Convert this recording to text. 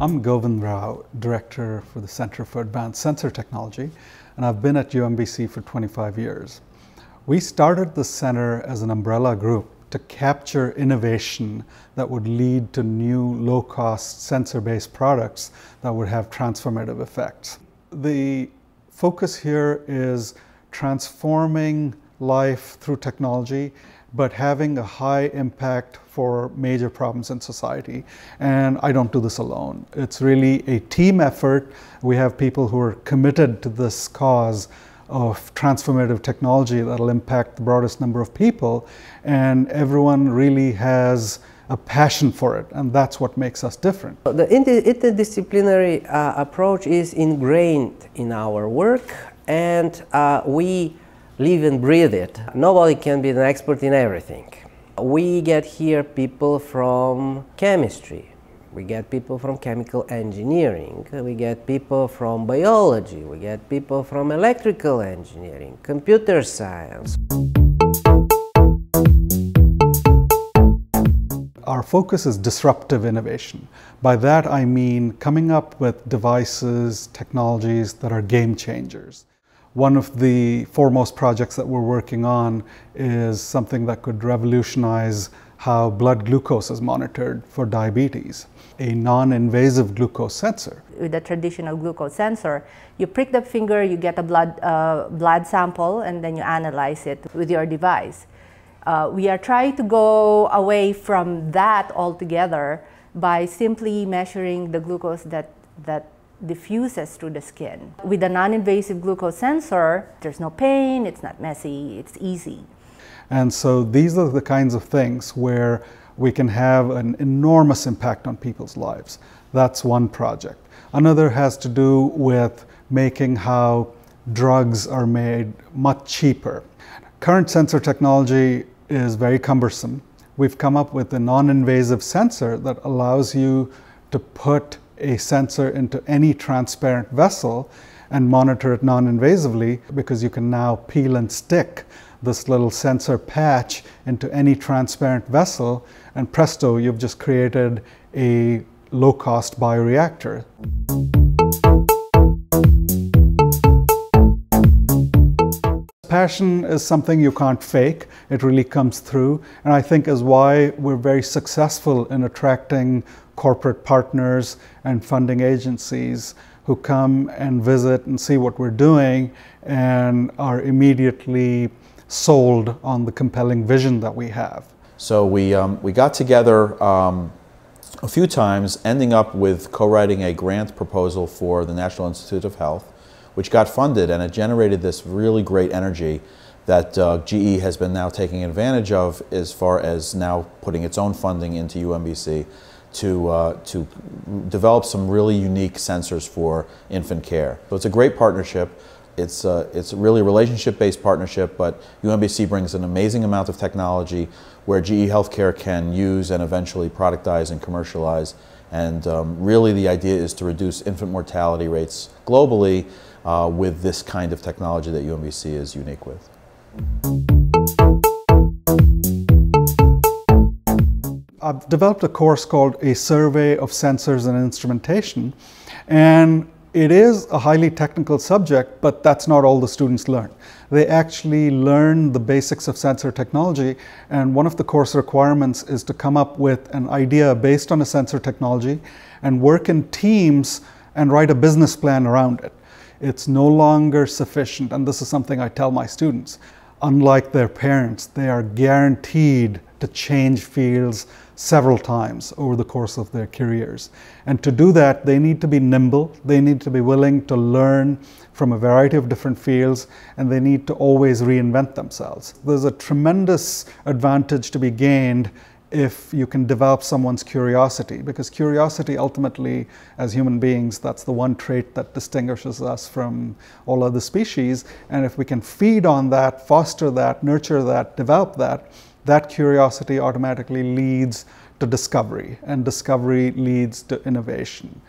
I'm Govind Rao, Director for the Center for Advanced Sensor Technology, and I've been at UMBC for 25 years. We started the center as an umbrella group to capture innovation that would lead to new low-cost sensor-based products that would have transformative effects. The focus here is transforming life through technology, but having a high impact for major problems in society. And I don't do this alone. It's really a team effort. We have people who are committed to this cause of transformative technology that'll impact the broadest number of people, and everyone really has a passion for it, and that's what makes us different. The interdisciplinary approach is ingrained in our work, and we live and breathe it. Nobody can be an expert in everything. We get here people from chemistry, we get people from chemical engineering, we get people from biology, we get people from electrical engineering, computer science. Our focus is disruptive innovation. By that I mean coming up with devices, technologies that are game changers. One of the foremost projects that we're working on is something that could revolutionize how blood glucose is monitored for diabetes, a non-invasive glucose sensor. With a traditional glucose sensor, you prick the finger, you get a blood sample, and then you analyze it with your device. We are trying to go away from that altogether by simply measuring the glucose that diffuses through the skin. With a non-invasive glucose sensor, there's no pain, it's not messy, it's easy. And so these are the kinds of things where we can have an enormous impact on people's lives. That's one project. Another has to do with making how drugs are made much cheaper. Current sensor technology is very cumbersome. We've come up with a non-invasive sensor that allows you to put a sensor into any transparent vessel and monitor it non-invasively, because you can now peel and stick this little sensor patch into any transparent vessel, and presto, you've just created a low-cost bioreactor. Passion is something you can't fake. It really comes through, and I think is why we're very successful in attracting corporate partners and funding agencies who come and visit and see what we're doing and are immediately sold on the compelling vision that we have. So we got together a few times, ending up with co-writing a grant proposal for the National Institute of Health, which got funded, and it generated this really great energy that GE has been now taking advantage of, as far as now putting its own funding into UMBC to develop some really unique sensors for infant care. So it's a great partnership. It's really a relationship-based partnership, but UMBC brings an amazing amount of technology where GE Healthcare can use and eventually productize and commercialize. And really the idea is to reduce infant mortality rates globally with this kind of technology that UMBC is unique with. I've developed a course called A Survey of Sensors and Instrumentation, and it is a highly technical subject, but that's not all the students learn. They actually learn the basics of sensor technology, and one of the course requirements is to come up with an idea based on a sensor technology and work in teams and write a business plan around it. It's no longer sufficient, and this is something I tell my students. Unlike their parents, they are guaranteed to change fields several times over the course of their careers. And to do that, they need to be nimble, they need to be willing to learn from a variety of different fields, and they need to always reinvent themselves. There's a tremendous advantage to be gained if you can develop someone's curiosity, because curiosity ultimately, as human beings, that's the one trait that distinguishes us from all other species. And if we can feed on that, foster that, nurture that, develop that, that curiosity automatically leads to discovery, and discovery leads to innovation.